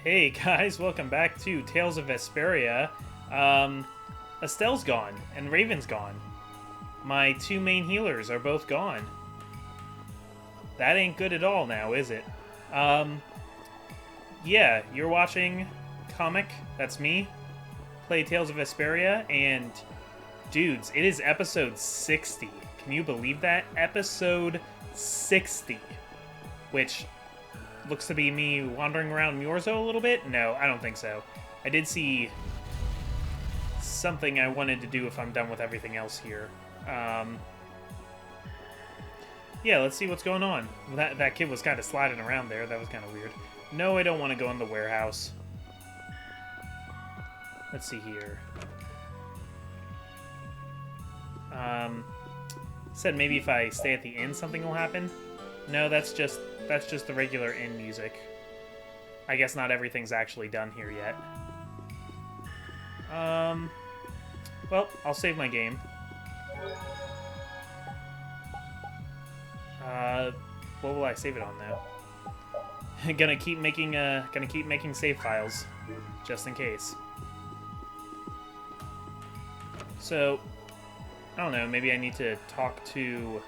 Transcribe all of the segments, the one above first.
Hey guys, welcome back to Tales of Vesperia. Estelle's gone, and Raven's gone. My two main healers are both gone. That ain't good at all now, is it? Yeah, you're watching Comic, that's me, play Tales of Vesperia, and dudes, it is episode 60. Can you believe that? Episode 60. Which looks to be me wandering around Myorzo a little bit? No, I don't think so. I did see something I wanted to do if I'm done with everything else here. Yeah, let's see what's going on. That kid was kind of sliding around there. That was kind of weird. No, I don't want to go in the warehouse. Let's see here. Said maybe if I stay at the inn, something will happen. No, that's just the regular inn music. I guess not everything's actually done here yet. Well, I'll save my game. What will I save it on though? gonna keep making save files, just in case. So, I don't know, maybe I need to talk to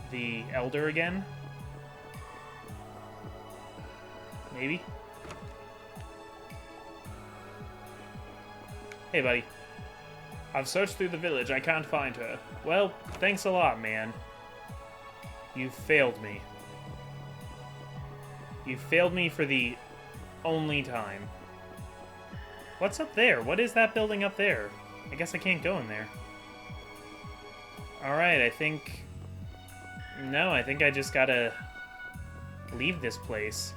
the Elder again? Maybe? Hey, buddy. I've searched through the village. I can't find her. Well, thanks a lot, man. You failed me. You failed me for the only time. What's up there? What is that building up there? I guess I can't go in there. Alright, I think... No, I think I just gotta leave this place.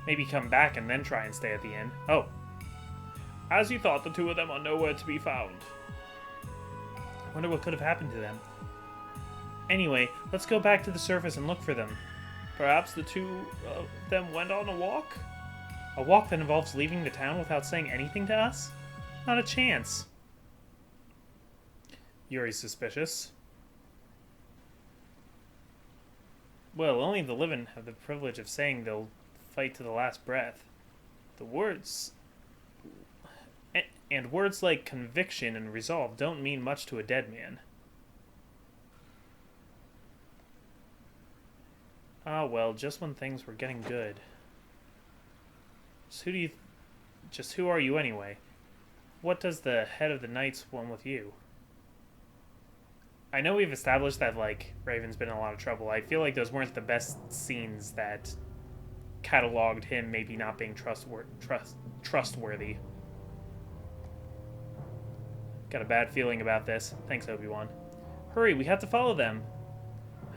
Maybe come back and then try and stay at the inn. Oh. As you thought, the two of them are nowhere to be found. I wonder what could have happened to them. Anyway, let's go back to the surface and look for them. Perhaps the two of them went on a walk? A walk that involves leaving the town without saying anything to us? Not a chance. Yuri's suspicious. Well, only the living have the privilege of saying they'll fight to the last breath. The words... And words like conviction and resolve don't mean much to a dead man. Ah, well, just when things were getting good. So who are you anyway? What does the head of the Knights want with you? I know we've established that, like, Raven's been in a lot of trouble. I feel like those weren't the best scenes that cataloged him maybe not being trustworthy. Got a bad feeling about this. Thanks, Obi-Wan. Hurry, we have to follow them.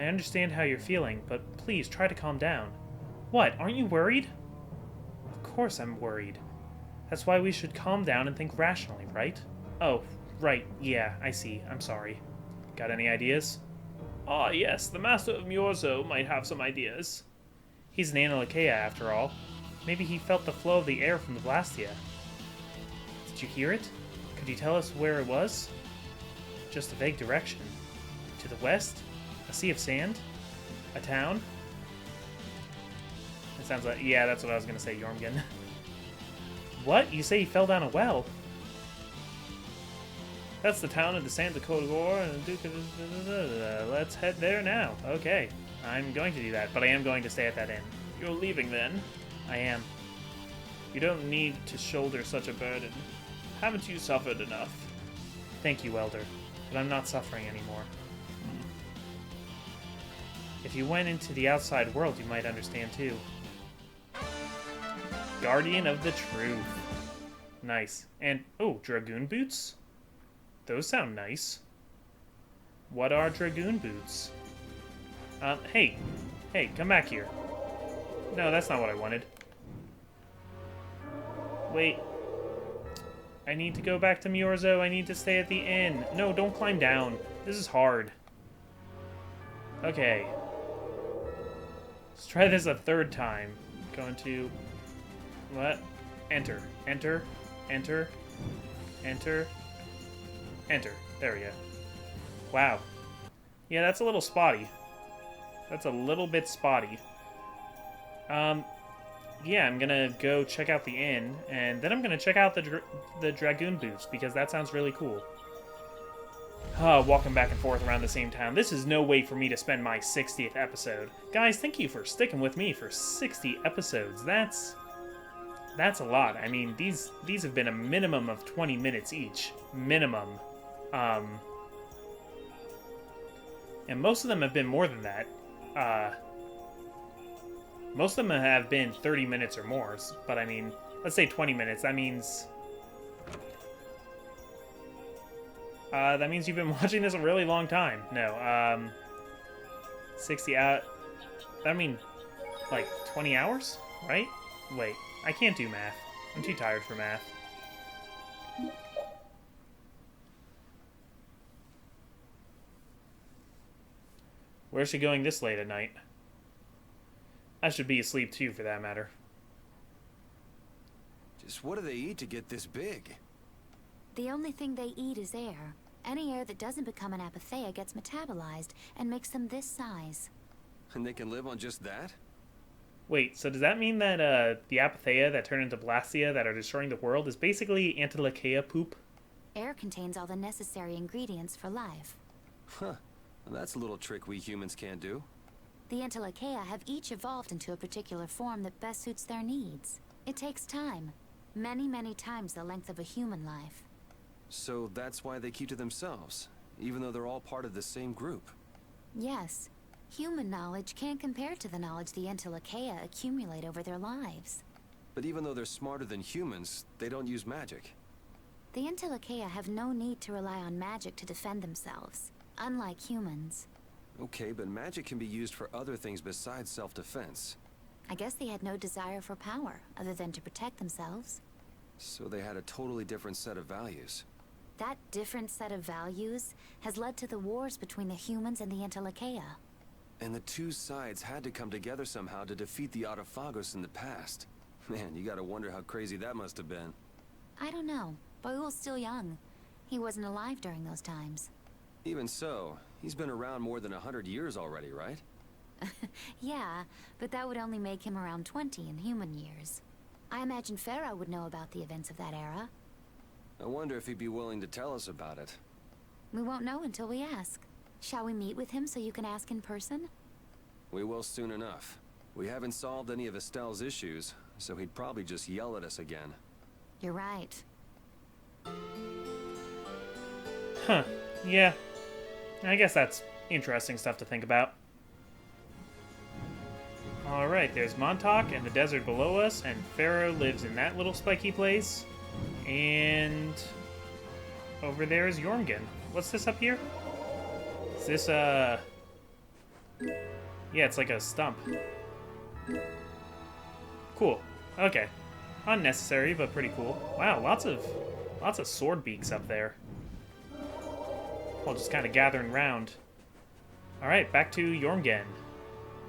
I understand how you're feeling, but please try to calm down. What, aren't you worried? Of course I'm worried. That's why we should calm down and think rationally, right? Oh, right, yeah, I see. I'm sorry. Got any ideas? Ah, yes, the Master of Myorzo might have some ideas. He's an Analakea, after all. Maybe he felt the flow of the air from the Blastia. Did you hear it? Could you tell us where it was? Just a vague direction. To the west? A sea of sand? A town? It sounds like... Yeah, that's what I was going to say, Jormungand. What? You say he fell down a well? That's the town of the Santa Codor and Duke of... Let's head there now. Okay. I'm going to do that, but I am going to stay at that inn. You're leaving then? I am. You don't need to shoulder such a burden. Haven't you suffered enough? Thank you, Elder, but I'm not suffering anymore. If you went into the outside world, you might understand too. Guardian of the Truth. Nice. And, oh, Dragoon Boots? Those sound nice. What are Dragoon Boots? Hey, come back here. No, that's not what I wanted. Wait. I need to go back to Myorzo. I need to stay at the inn. No, don't climb down. This is hard. Okay. Let's try this a third time. Going to... What? Enter. Enter. Enter. Enter. Enter. There we go. Wow. Yeah, that's a little spotty. That's a little bit spotty. yeah, I'm gonna go check out the inn, and then I'm gonna check out the Dragoon Boots, because that sounds really cool. Walking back and forth around the same town. This is no way for me to spend my 60th episode. Guys, thank you for sticking with me for 60 episodes. That's a lot. I mean, these have been a minimum of 20 minutes each. Minimum. And most of them have been more than that. Most of them have been 30 minutes or more. But I mean, let's say 20 minutes. That means you've been watching this a really long time. No, 60 out. I mean, like 20 hours, right? Wait, I can't do math. I'm too tired for math. Where's she going this late at night? I should be asleep too, for that matter. Just what do they eat to get this big? The only thing they eat is air. Any air that doesn't become an apatheia gets metabolized and makes them this size. And they can live on just that? Wait, so does that mean that the apatheia that turn into blastia that are destroying the world is basically Antilochaea poop? Air contains all the necessary ingredients for life. Huh. Well, that's a little trick we humans can't do. The Antilochaea have each evolved into a particular form that best suits their needs. It takes time. Many, many times the length of a human life. So that's why they keep to themselves, even though they're all part of the same group. Yes. Human knowledge can't compare to the knowledge the Antilochaea accumulate over their lives. But even though they're smarter than humans, they don't use magic. The Antilochaea have no need to rely on magic to defend themselves, unlike humans. Okay, but magic can be used for other things besides self-defense. I guess they had no desire for power, other than to protect themselves. So they had a totally different set of values. That different set of values has led to the wars between the humans and the Antilochaea. And the two sides had to come together somehow to defeat the Autophagos in the past. Man, you gotta wonder how crazy that must have been. I don't know. Boyul's still young. He wasn't alive during those times. Even so, he's been around more than 100 years already, right? Yeah, but that would only make him around 20 in human years. I imagine Pharaoh would know about the events of that era. I wonder if he'd be willing to tell us about it. We won't know until we ask. Shall we meet with him so you can ask in person? We will soon enough. We haven't solved any of Estelle's issues, so he'd probably just yell at us again. You're right. Huh. Yeah. I guess that's interesting stuff to think about. Alright, there's Montauk and the desert below us, and Pharaoh lives in that little spiky place. And over there is Jormungand. What's this up here? Is this, yeah, it's like a stump. Cool. Okay. Unnecessary, but pretty cool. Wow, lots of sword beaks up there. All just kind of gathering round. Alright, back to Jormungand.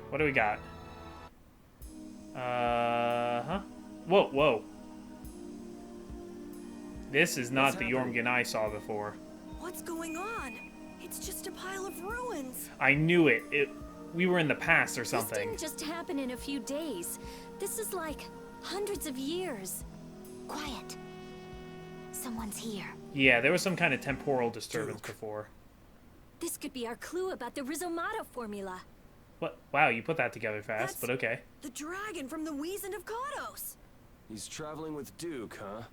What do we got? Whoa, whoa. This is not the Jormungand I saw before. What's going on? It's just a pile of ruins. I knew it. We were in the past or something. This didn't just happen in a few days. This is like hundreds of years. Quiet. Someone's here. Yeah, there was some kind of temporal disturbance before. This could be our clue about the Rhizomato formula. What? Wow, you put that together fast, That's but okay. The dragon from the Weasand of Kodos. He's traveling with Duke, huh?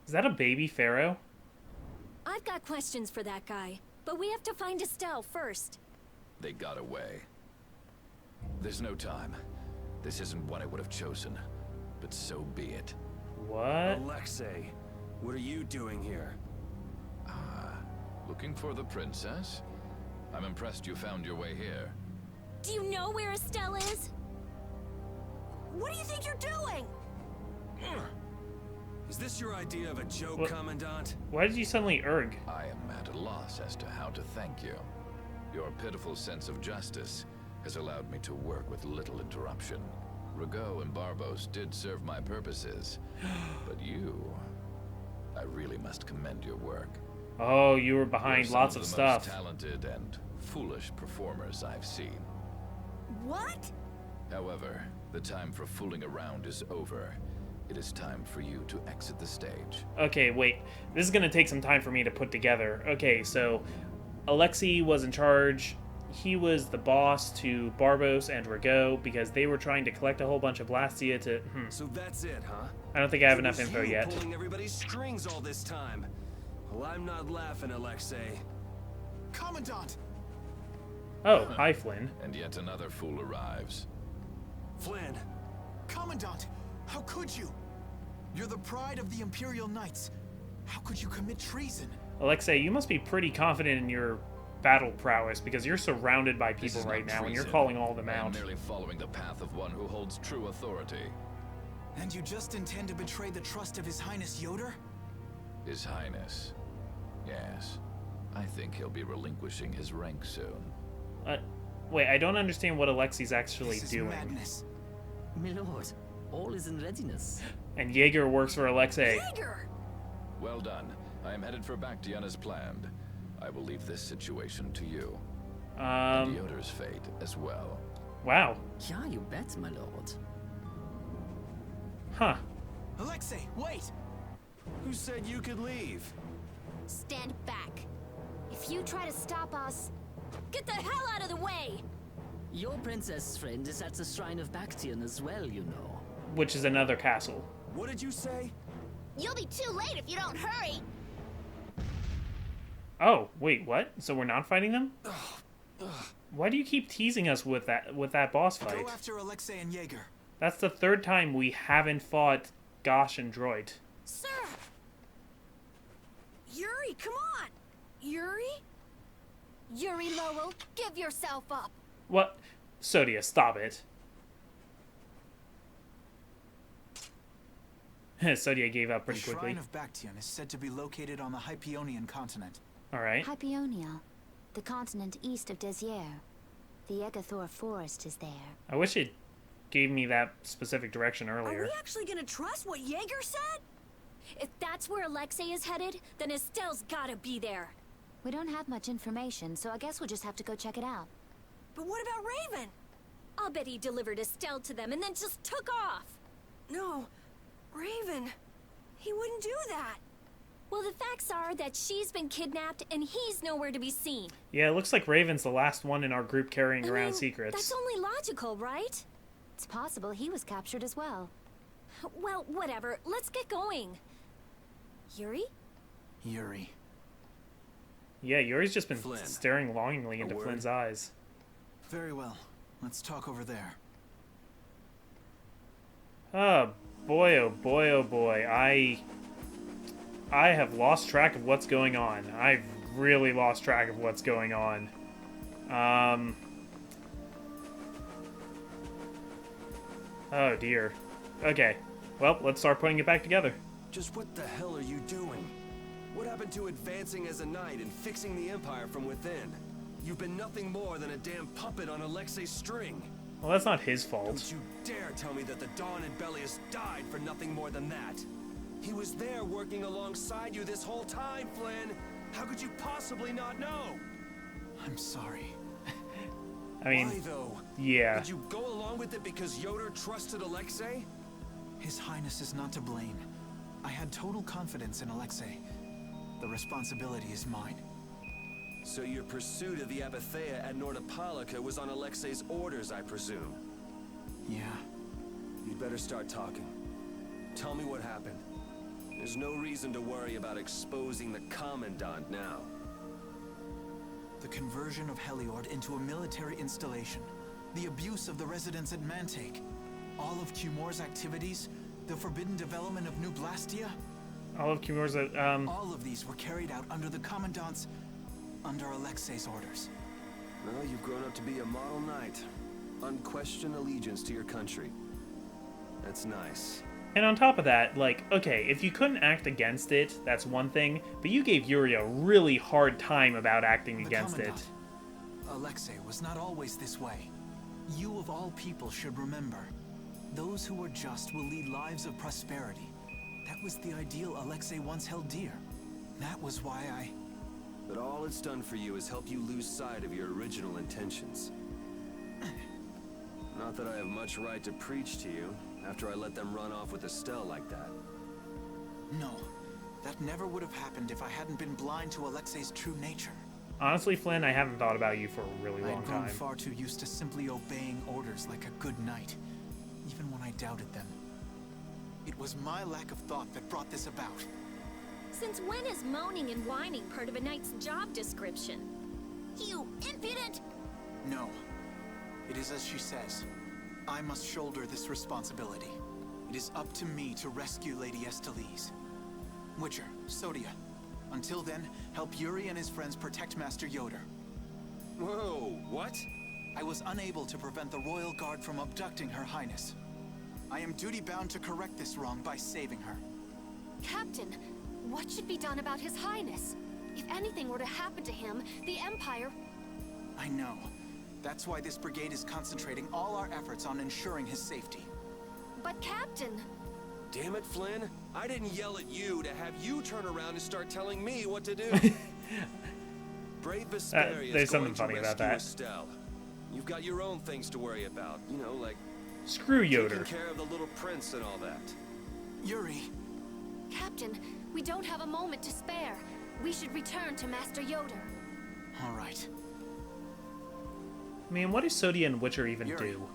Is that a baby Pharaoh? I've got questions for that guy, but we have to find Estelle first. They got away. There's no time. This isn't what I would have chosen, but so be it. What? Alexei, what are you doing here? Looking for the princess? I'm impressed you found your way here. Do you know where Estelle is? What do you think you're doing? Is this your idea of a joke, What? Commandant? Why did you suddenly erg? I am at a loss as to how to thank you. Your pitiful sense of justice has allowed me to work with little interruption. Rigaud and Barbos did serve my purposes, but you... I really must commend your work. Oh, you were behind You're lots some of the stuff. most talented and foolish performers I've seen. What? However, the time for fooling around is over. It is time for you to exit the stage. Okay, wait. This is gonna take some time for me to put together. Okay, so Alexei was in charge. He was the boss to Barbos and Rago because they were trying to collect a whole bunch of Blastia to... So that's it, huh? I don't think I have It enough was info you yet. pulling everybody's strings all this time. Well, I'm not laughing, Alexei. Commandant! Oh, hi, Flynn. And yet another fool arrives. Flynn, Commandant! How could you? You're the pride of the Imperial Knights. How could you commit treason? Alexei, you must be pretty confident in your battle prowess because you're surrounded by This people is right not now and you're treason. calling all of them I am out. merely following the path of one who holds true authority. And you just intend to betray the trust of His Highness Yoder? His Highness. Yes. I think he'll be relinquishing his rank soon. Wait, I don't understand what Alexei's actually This is doing. madness. My lord, all is in readiness. And Jaeger works for Alexei. Jaeger! Well done. I am headed for Bactian as planned. I will leave this situation to you. And Yoder's fate as well. Wow. Yeah, you bet, my lord. Huh. Alexei, wait! who said you could leave? Stand back. If you try to stop us, Get the hell out of the way! Your princess friend is at the Shrine of Bactian as well, you know. Which is another castle. What did you say? you'll be too late if you don't hurry. Oh, wait, what? So we're not fighting them? Why do you keep teasing us with that boss fight? Go after Alexei and Jaeger. That's the third time we haven't fought Gosh and Droid. Sir! Yuri, come on! Yuri? Yuri Lowell, give yourself up. What? Sodia, stop it. Sodia gave up pretty The quickly. Shrine of Bactian is said to be located on the Hypeonian continent. Alright. Hypeonia, the continent east of Desier. The Egathor forest is there. I wish it gave me that specific direction Are earlier. we actually gonna trust what Jaeger said? If that's where Alexei is headed, then Estelle's gotta be there. We don't have much information, so I guess we'll just have to go check it out. But what about Raven? I'll bet he delivered Estelle to them and then just took off. No, Raven. He wouldn't do that. Well, the facts are that she's been kidnapped and he's nowhere to be seen. Yeah, it looks like Raven's the last one in our group carrying I around mean, secrets. That's only logical, right? It's possible he was captured as well. Well, whatever. Let's get going. Yuri? Yuri. Yeah, Yuri's just been Flynn. staring longingly into A word? Flynn's eyes. Very well. Let's talk over there. Oh boy, oh boy, oh boy. I have lost track of what's going on. I've really lost track of what's going on. Oh dear. Okay. Well, let's start putting it back together. Just what the hell are you doing? What happened to advancing as a knight and fixing the Empire from within? You've been nothing more than a damn puppet on Alexei's string. Well, that's not his fault. Don't you dare tell me that the Dawn and Bellius died for nothing more than that. He was there working alongside you this whole time, Flynn. How could you possibly not know? I'm sorry. I mean, Why, though? yeah. Did you go along with it because Yoder trusted Alexei? His Highness is not to blame. I had total confidence in Alexei. The responsibility is mine. So your pursuit of the Abathea at Nordapalika was on Alexei's orders, I presume? Yeah. You'd better start talking. Tell me what happened. There's no reason to worry about exposing the Commandant now. The conversion of Heliord into a military installation. The abuse of the residents at Mantake. All of Cumor's activities. The forbidden development of New Blastia. All of Kimura's, All of these were carried out under the Commandant's... under Alexei's orders. Well, you've grown up to be a model knight. Unquestioned allegiance to your country. That's nice. and on top of that, like, okay, if you couldn't act against it, that's one thing, but you gave Yuri a really hard time about acting The against it. Commandant. Alexei was not always this way. You of all people should remember. Those who are just will lead lives of prosperity. That was the ideal Alexei once held dear. That was why I... But all it's done for you is help you lose sight of your original intentions. Not that I have much right to preach to you, after I let them run off with Estelle like that. No, that never would have happened if I hadn't been blind to Alexei's true nature. Honestly, Flynn, I haven't thought about you for a really long I'd grown time. far too used to simply obeying orders like a good knight, even when I doubted them. It was my lack of thought that brought this about. Since when is moaning and whining part of a knight's job description? You impudent! No. It is as she says. I must shoulder this responsibility. It is up to me to rescue Lady Estellise. Witcher, Sodia. Until then, help Yuri and his friends protect Master Yoder. Whoa, what? I was unable to prevent the Royal Guard from abducting Her Highness. I am duty-bound to correct this wrong by saving her. Captain, what should be done about His Highness? If anything were to happen to him, the Empire... I know. That's why this brigade is concentrating all our efforts on ensuring his safety. But Captain... Damn it, Flynn. I didn't yell at you to have you turn around and start telling me what to do. Brave Vesperia there's is something going funny to about rescue that. Estelle. You've got your own things to worry about. You know, like Screw Yoder. taking care of the little prince and all that. Yuri! Captain, we don't have a moment to spare. We should return to Master Yoder. All right. I mean, what do Sodia and Witcher even Yuri. do?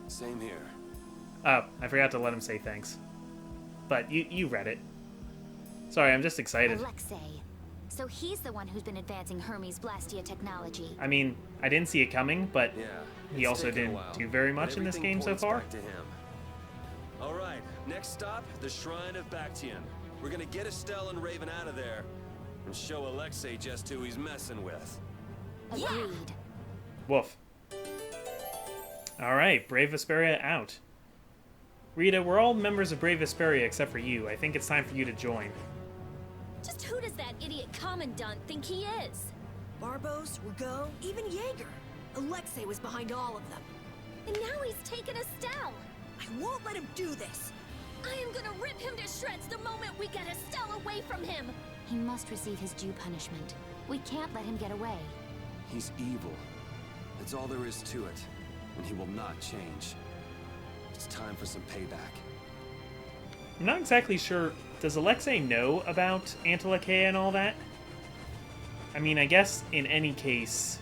Same here. Oh, I forgot to let him say thanks. But you read it. Sorry, I'm just excited. Alexei. So he's the one who's been advancing Hermes Blastia technology. I mean, I didn't see it coming, but Yeah. he it's also taken a didn't while, do very but much in this everything game so points far. back to him. All right, next stop, the Shrine of Bactian. We're gonna get Estelle and Raven out of there and show Alexei just who he's messing with. Agreed. Woof. Alright, Brave Vesperia out. Rita, we're all members of Brave Vesperia except for you. I think it's time for you to join. Just who does that idiot commandant think he is? Barbos, Rago, even Jaeger. Alexei was behind all of them. And now he's taken Estelle. I won't let him do this. I am gonna rip him to shreds the moment we get Estelle away from him. He must receive his due punishment. We can't let him get away. He's evil. That's all there is to it. And he will not change. It's time for some payback. I'm not exactly sure. Does Alexei know about Antilakea and all that? I mean, I guess in any case,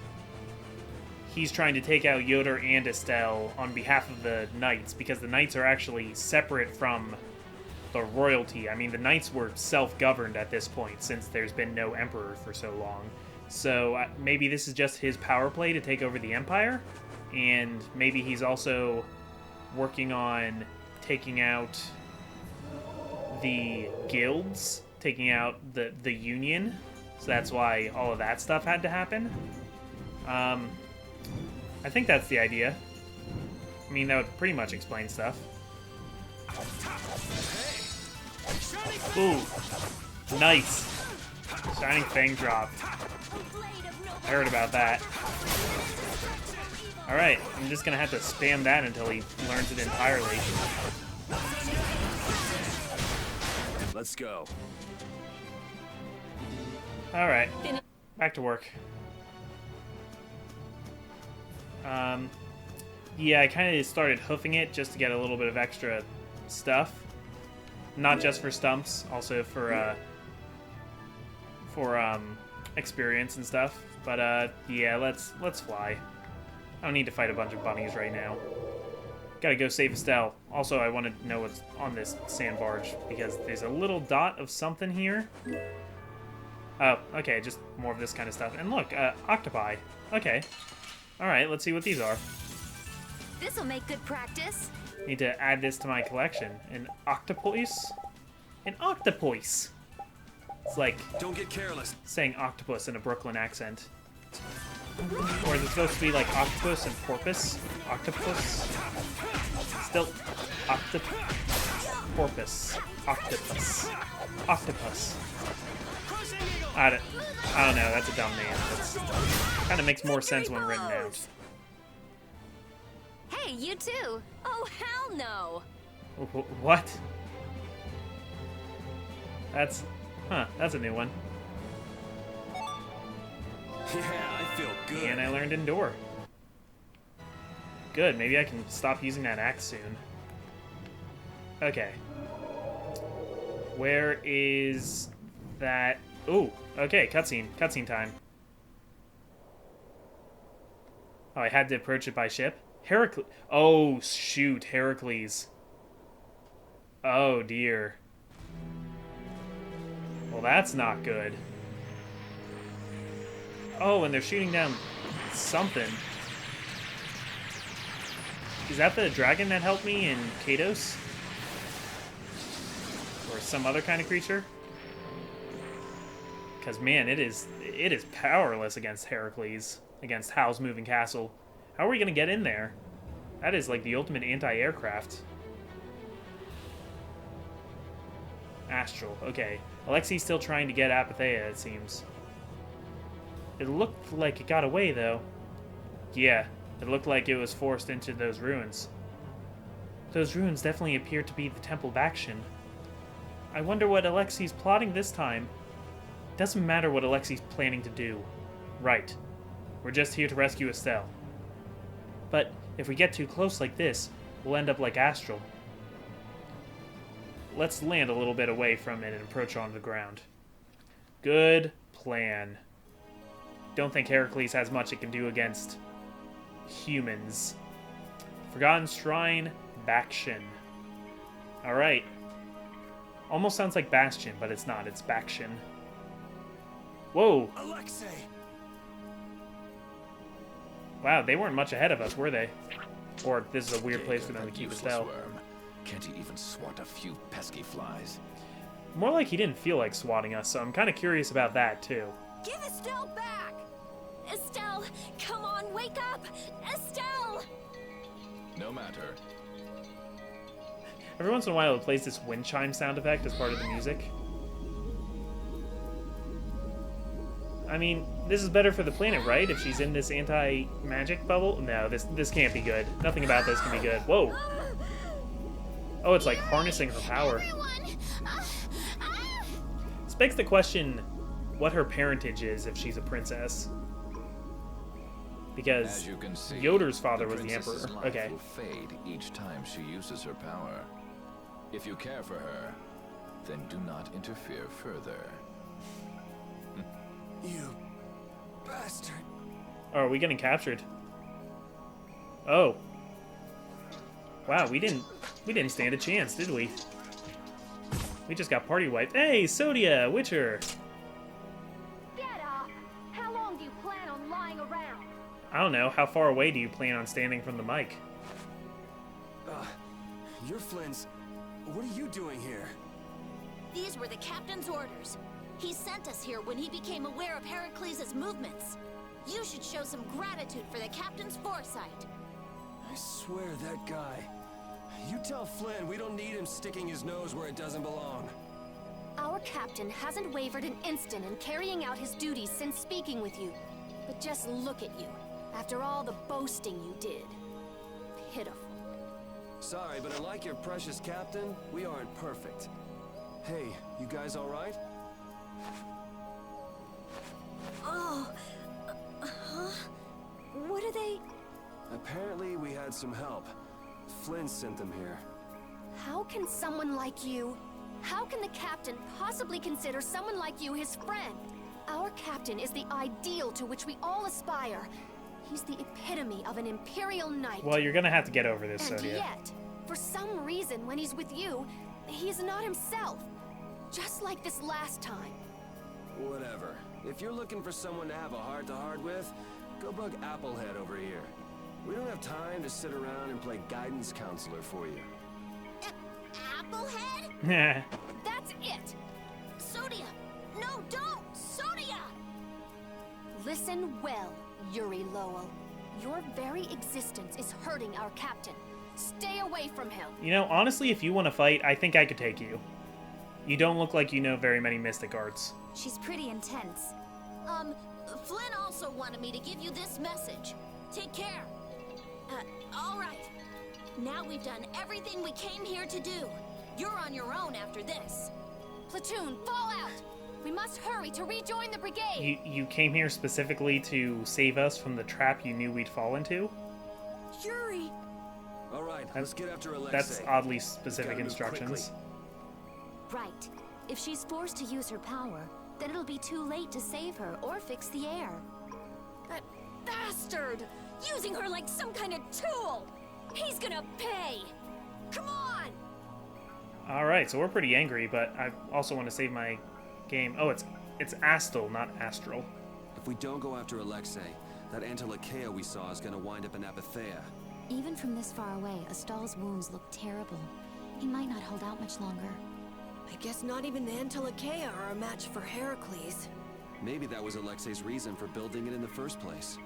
he's trying to take out Yoder and Estelle on behalf of the Knights, because the Knights are actually separate from the royalty. I mean, the Knights were self-governed at this point, since there's been no Emperor for so long. So maybe this is just his power play to take over the Empire, and maybe he's also working on taking out the guilds, taking out the Union, so that's why all of that stuff had to happen. I think that's the idea. I mean, that would pretty much explain stuff. Ooh, nice. Shining Fang drop. I heard about that. Alright, I'm just gonna have to spam that until he learns it entirely. Let's go. Alright, back to work. Yeah, I kind of started hoofing it just to get a little bit of extra stuff. Not just for stumps, also for experience and stuff. But yeah, let's fly. I don't need to fight a bunch of bunnies right now. Gotta go save Estelle. Also, I want to know what's on this sand barge, because there's a little dot of something here. Oh, okay, just more of this kind of stuff. And look, octopi. Okay. Alright, let's see what these are. This'll make good practice. Need to add this to my collection. An octopus? An octopus! It's like Don't get careless. saying octopus in a Brooklyn accent. Or is it supposed to be like octopus and porpoise? Octopus? Still, porpoise. Octopus. Octopus. I don't know, that's a dumb name. That's kind of makes more sense when written out. Hey, you too. Oh, hell no. What? That's a new one. Yeah, I feel good. And I learned Endure. Good, maybe I can stop using that axe soon. Okay. Where is that? Ooh, okay, cutscene. Cutscene time. Oh, I had to approach it by ship? Heracles. Oh, shoot, Heracles. Oh, dear. Well, that's not good. Oh, and they're shooting down something. Is that the dragon that helped me in Kados? Or some other kind of creature? Because, man, it is powerless against Heracles. Against Hal's moving castle. How are we going to get in there? That is like the ultimate anti-aircraft. Astral. Okay. Alexi's still trying to get Apatheia, it seems. It looked like it got away, though. Yeah. It looked like it was forced into those ruins. Those ruins definitely appear to be the Temple of Action. I wonder what Alexi's plotting this time. Doesn't matter what Alexi's planning to do. Right. We're just here to rescue Estelle. But if we get too close like this, we'll end up like Astral. Let's land a little bit away from it and approach onto the ground. Good plan. Don't think Heracles has much it can do against humans. Forgotten Shrine, Bakshin. Alright. Almost sounds like Bastion, but it's not. It's Bakshin. Whoa! Alexei! Wow, they weren't much ahead of us, were they? Or this is a weird place for them to keep Estelle. Worm. Can't he even swat a few pesky flies? More like he didn't feel like swatting us, so I'm kind of curious about that, too. Give Estelle back! Estelle, come on, wake up! Estelle! No matter. Every once in a while it plays this wind chime sound effect as part of the music. I mean, this is better for the planet, right? If she's in this anti-magic bubble? No, this can't be good. Nothing about this can be good. Whoa! Oh, it's like harnessing her power. This begs the question what her parentage is if she's a princess. Because As you can see, Yoder's father was the princess's emperor. life Okay. will fade each time she uses her power. If you care for her, then do not interfere further. You bastard. Oh, are we getting captured? Oh. Wow, we didn't stand a chance, did we? We just got party wiped. Hey, Sodia, Witcher. Get up! How long do you plan on lying around? I don't know. How far away do you plan on standing from the mic? You're Flynn's. What are you doing here? These were the captain's orders. He sent us here when he became aware of Heracles' movements. You should show some gratitude for the captain's foresight. I swear that guy. You tell Flynn we don't need him sticking his nose where it doesn't belong. Our captain hasn't wavered an instant in carrying out his duties since speaking with you. But just look at you, after all the boasting you did. Pitiful. Sorry, but unlike your precious captain, we aren't perfect. Hey, you guys all right? Oh, huh? What are they? Apparently we had some help. Flynn sent them here. How can someone like you... How can the captain possibly consider someone like you his friend? Our captain is the ideal to which we all aspire. He's the epitome of an imperial knight. Well, you're gonna have to get over this, And Sodia. yet, for some reason, when he's with you, he's not himself. Just like this last time. Whatever. If you're looking for someone to have a heart-to-heart with, go bug Applehead over here. We don't have time to sit around and play guidance counselor for you. Applehead? That's it! Sodia! No, don't! Sodia! Listen well, Yuri Lowell. Your very existence is hurting our captain. Stay away from him. You know, honestly, if you want to fight, I think I could take you. You don't look like you know very many mystic arts. She's pretty intense. Flynn also wanted me to give you this message. Take care. All right. Now we've done everything we came here to do. You're on your own after this. Platoon, fall out! We must hurry to rejoin the brigade! You came here specifically to save us from the trap you knew we'd fall into? Yuri! Let's get after Alexei. That's oddly specific Gotta move instructions. Right. If she's forced to use her power, then it'll be too late to save her or fix the air. That bastard! Using her like some kind of tool! He's gonna pay! Come on! Alright, so we're pretty angry, but I also want to save my game. Oh, it's Astal, not Astral. If we don't go after Alexei, that Antilakea we saw is gonna wind up in Apatheia. Even from this far away, Astal's wounds look terrible. He might not hold out much longer. I guess not even the Antilakea are a match for Heracles. Maybe that was Alexei's reason for building it in the first place.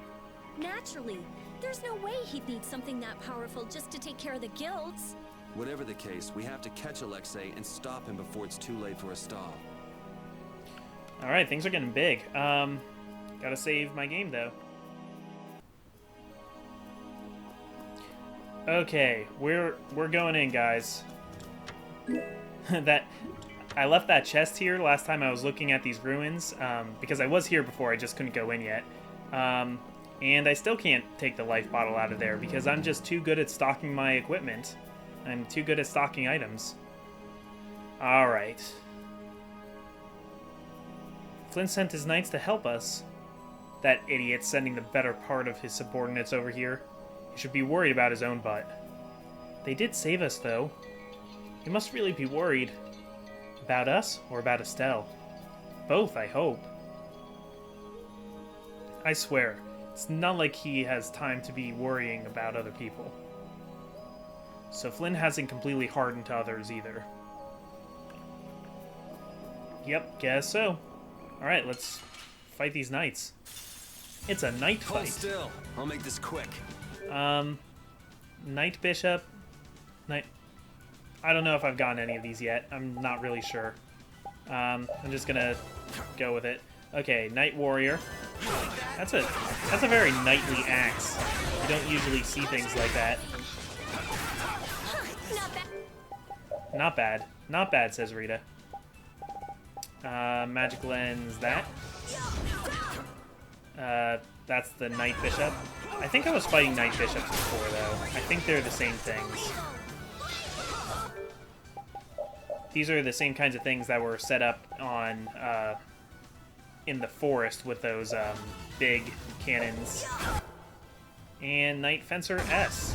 Naturally. There's no way he'd need something that powerful just to take care of the guilds. Whatever the case, we have to catch Alexei and stop him before it's too late for Astal. Alright, things are getting big. Gotta save my game, though. Okay, we're going in, guys. I left that chest here last time I was looking at these ruins, because I was here before, I just couldn't go in yet. And I still can't take the life bottle out of there, because I'm just too good at stocking my equipment. I'm too good at stocking items. Alright. Flynn sent his knights to help us. That idiot's sending the better part of his subordinates over here. He should be worried about his own butt. They did save us, though. He must really be worried. About us, or about Estelle? Both, I hope. I swear, it's not like he has time to be worrying about other people. So Flynn hasn't completely hardened to others either. Yep, guess so. Alright, let's fight these knights. It's a knight fight. Hold still. I'll make this quick. Knight Bishop. Knight... I don't know if I've gotten any of these yet. I'm not really sure. I'm just gonna go with it. Okay, Knight Warrior. That's a very knightly axe. You don't usually see things like that. Not bad. Not bad, says Rita. Magic Lens, that. That's the Knight Bishop. I think I was fighting Knight Bishops before, though. I think they're the same things. These are the same kinds of things that were set up on, in the forest with those, big cannons. And Knight Fencer S.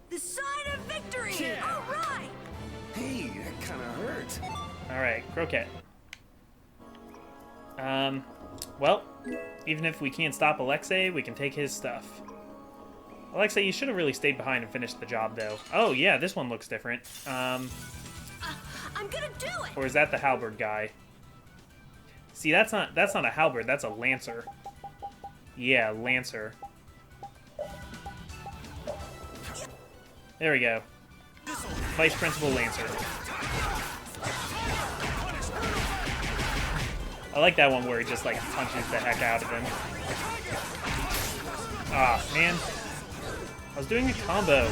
The sign of victory! Yeah. All right! Hey, that kind of hurt. Alright, Croquette. Well, even if we can't stop Alexei, we can take his stuff. Alexei, you should have really stayed behind and finished the job, though. Oh, yeah, this one looks different. I'm gonna do it! Or is that the halberd guy? See, that's not a halberd, that's a lancer. Yeah, lancer. There we go. Vice Principal Lancer. I like that one where he just, like, punches the heck out of him. Ah, man. I was doing a combo.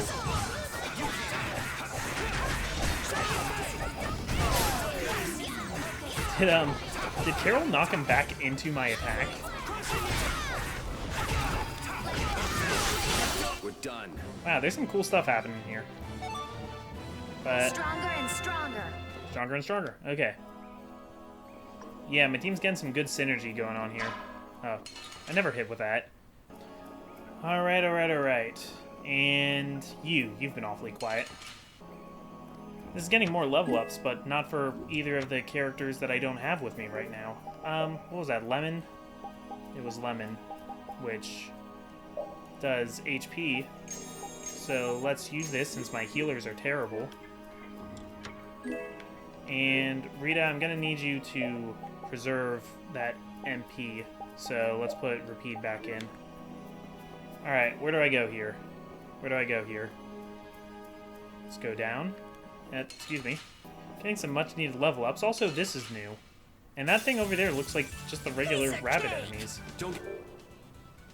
Did Carol knock him back into my attack? We're done. Wow, there's some cool stuff happening here. But Stronger and stronger. Stronger and stronger. Okay. Yeah, my team's getting some good synergy going on here. Oh, I never hit with that. Alright, alright, alright. And you've been awfully quiet. This is getting more level ups, but not for either of the characters that I don't have with me right now. What was that, Lemon? It was Lemon, which does HP. So let's use this since my healers are terrible. And Rita, I'm gonna need you to preserve that MP. So let's put Repeat back in. Alright, where do I go here? Where do I go here? Let's go down. Excuse me. Getting some much needed level ups. Also, this is new. And that thing over there looks like just the regular rabbit enemies.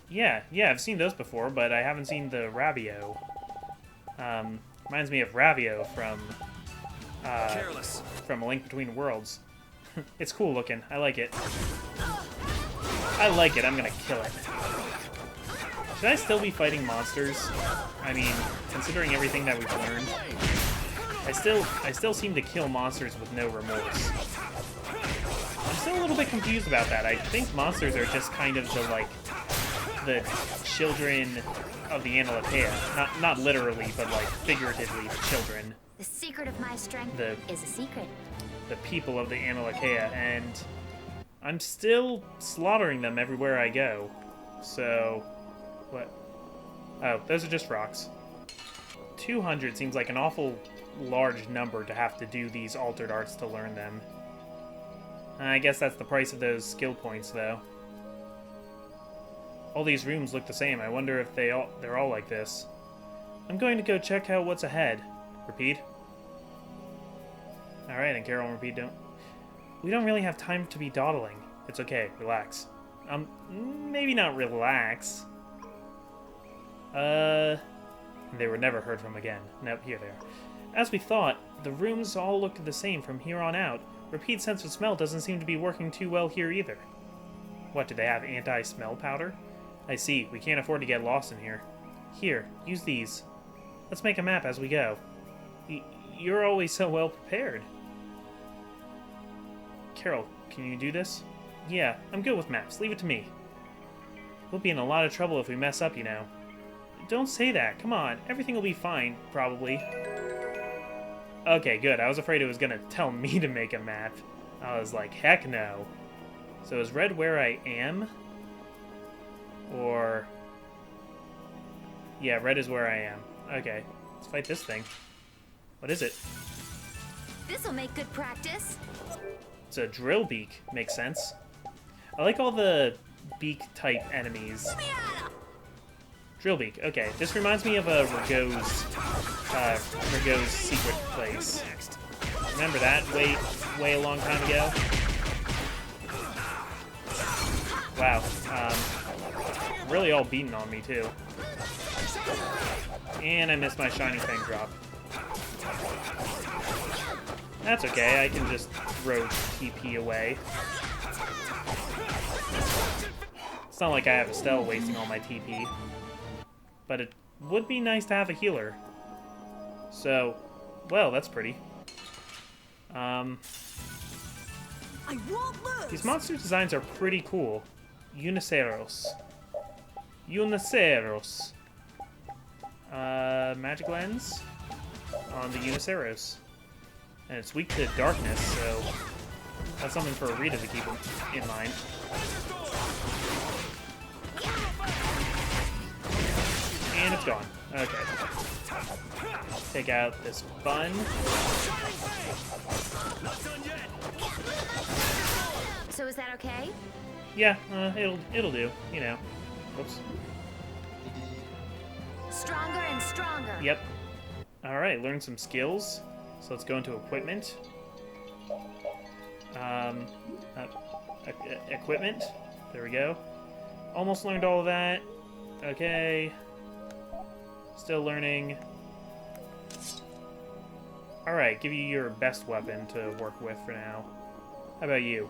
Yeah, I've seen those before, but I haven't seen the Rabio. Reminds me of Ravio from A Link Between Worlds. It's cool looking. I like it. I like it. I'm gonna kill it. Should I still be fighting monsters? I mean, considering everything that we've learned, I still seem to kill monsters with no remorse. I'm still a little bit confused about that. I think monsters are just kind of the children of the Analatea. Not literally, but like figuratively, the children. The secret of my strength is a secret. The people of the Analatea, and I'm still slaughtering them everywhere I go. So, what? Oh, those are just rocks. 200 seems like an awful large number to have to do these altered arts to learn them. I guess that's the price of those skill points, though. All these rooms look the same. I wonder if they're all like this. I'm going to go check out what's ahead. Repeat. Alright, and Carol and Repeat don't... We don't really have time to be dawdling. It's okay. Relax. Maybe not relax. They were never heard from again. Nope, here they are. As we thought, the rooms all look the same from here on out. Repeat's sense of smell doesn't seem to be working too well here either. What, do they have anti-smell powder? I see. We can't afford to get lost in here. Here, use these. Let's make a map as we go. You're always so well prepared. Carol, can you do this? Yeah, I'm good with maps. Leave it to me. We'll be in a lot of trouble if we mess up, you know. Don't say that. Come on. Everything will be fine, probably. Okay, good. I was afraid it was going to tell me to make a map. I was like, heck no. So is red where I am? Or... Yeah, red is where I am. Okay, let's fight this thing. What is it? This'll make good practice. It's a drill beak. Makes sense. I like all the beak-type enemies. Drill beak. Okay, this reminds me of a Rigo's secret place. Remember that way a long time ago? Wow. Really all beaten on me too. And I missed my shiny thing drop. That's okay. I can just throw TP away. It's not like I have Estelle wasting all my TP. But it would be nice to have a healer. So, well, that's pretty. I won't lose. These monster designs are pretty cool. Uniceros. Uniceros. Magic lens on the Uniceros. And it's weak to darkness, so that's something for Rita to keep in mind. And it's gone. Okay. Take out this bun. So is that okay? Yeah, it'll do. You know. Whoops. Stronger and stronger. Yep. All right, learn some skills. So let's go into equipment. Equipment. There we go. Almost learned all of that. Okay. Still learning. Alright, give you your best weapon to work with for now. How about you?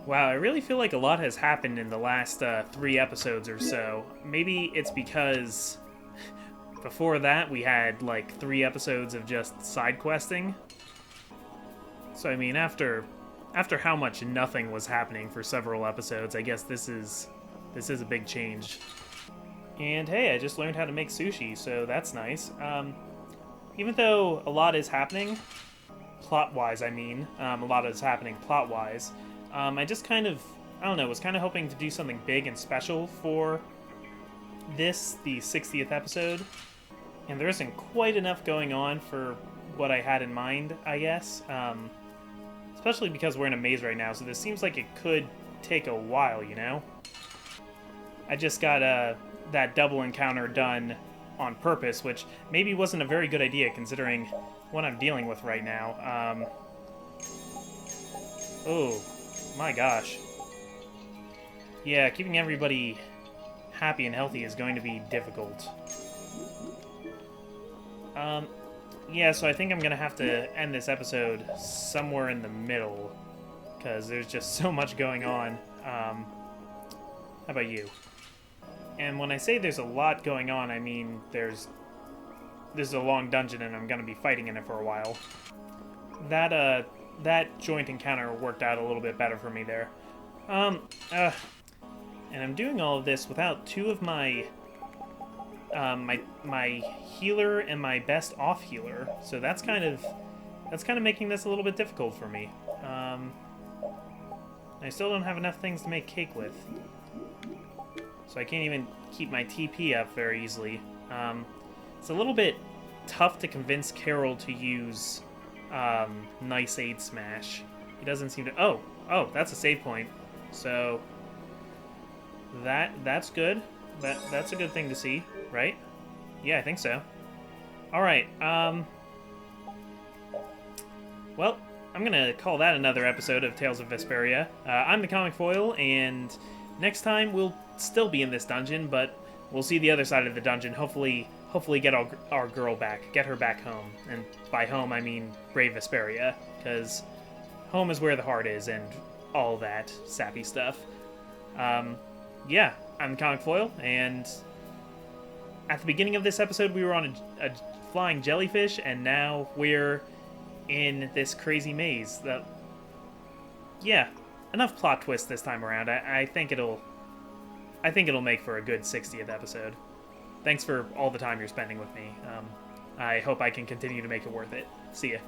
Wow, I really feel like a lot has happened in the last 3 episodes or so. Maybe it's because before that we had like 3 episodes of just side questing. So I mean, after how much nothing was happening for several episodes, I guess this is a big change. And hey, I just learned how to make sushi, so that's nice. Even though a lot is happening, plot-wise, I mean, a lot is happening plot-wise, I just kind of, I don't know, was kind of hoping to do something big and special for this, the 60th episode. And there isn't quite enough going on for what I had in mind, I guess. Especially because we're in a maze right now, so this seems like it could take a while, you know? I just got that double encounter done on purpose, which maybe wasn't a very good idea considering what I'm dealing with right now. Oh, my gosh. Yeah, keeping everybody happy and healthy is going to be difficult. Yeah, so I think I'm going to have to end this episode somewhere in the middle, because there's just so much going on. How about you? And when I say there's a lot going on, I mean this is a long dungeon and I'm going to be fighting in it for a while. That joint encounter worked out a little bit better for me there. And I'm doing all of this without two of my my healer and my best off healer, so that's kind of making this a little bit difficult for me. I still don't have enough things to make cake with, so I can't even keep my TP up very easily. It's a little bit tough to convince Carol to use Nice Aid Smash. He doesn't seem to... Oh, that's a save point. So that's good. That's a good thing to see, right? Yeah, I think so. All right. Well, I'm gonna call that another episode of Tales of Vesperia. I'm the Comic Foil, and next time we'll still be in this dungeon, but we'll see the other side of the dungeon. Hopefully get our girl back, get her back home. And by home, I mean Brave Vesperia, because home is where the heart is, and all that sappy stuff. Yeah, I'm the Comic Foil, and at the beginning of this episode, we were on a flying jellyfish, and now we're in this crazy maze. Yeah, enough plot twists this time around. I think it'll make for a good 60th episode. Thanks for all the time you're spending with me. I hope I can continue to make it worth it. See ya.